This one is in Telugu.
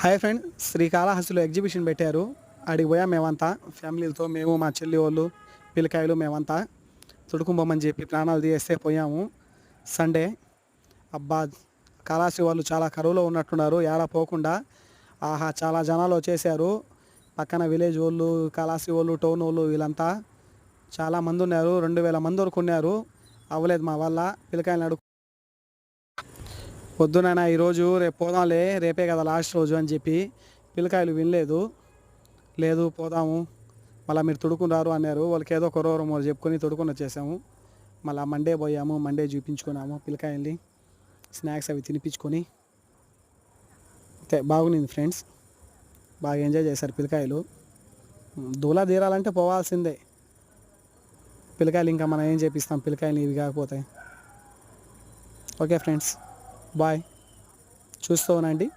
హాయ్ ఫ్రెండ్, శ్రీకాళహస్తిలో ఎగ్జిబిషన్ పెట్టారు. ఆడికి పోయాం మేమంతా ఫ్యామిలీలతో. మేము, మా చెల్లి వాళ్ళు, పిల్లకాయలు మేమంతా తుడుకుంబొమ్మని చెప్పి ప్రాణాలు తీసేస్తే పోయాము. సండే అబ్బా, కాళహస్తి వాళ్ళు చాలా కరువులో ఉన్నట్టున్నారు. ఏడ పోకుండా ఆహా చాలా జనాలు వచ్చేసారు. పక్కన విలేజ్ వాళ్ళు, కాళహస్తి వాళ్ళు, టౌన్ వాళ్ళు వీళ్ళంతా చాలామంది ఉన్నారు. 2000 మంది వరకు ఉన్నారు. అవ్వలేదు మా వల్ల. పిల్లకాయలు అడుగు పొద్దునైనా ఈరోజు రేపు పోదాంలే, రేపే కదా లాస్ట్ రోజు అని చెప్పి పిల్లకాయలు వినలేదు. లేదు పోదాము, మళ్ళీ మీరు తొడుకుని రారు అన్నారు. వాళ్ళకి ఏదో కొరవరం వాళ్ళు చెప్పుకొని తొడుకొని వచ్చేసాము. మళ్ళీ మండే పోయాము, మండే చూపించుకున్నాము పిల్లకాయల్ని. స్నాక్స్ అవి తినిపించుకొని బాగుంది ఫ్రెండ్స్. బాగా ఎంజాయ్ చేశారు పిల్లకాయలు. దూలా తీరాలంటే పోవాల్సిందే. పిల్లకాయలు ఇంకా మనం ఏం చేపిస్తాం పిల్లకాయలు ఇవి కాకపోతే. Okay friends, bye. చూస్తూ ఉండండి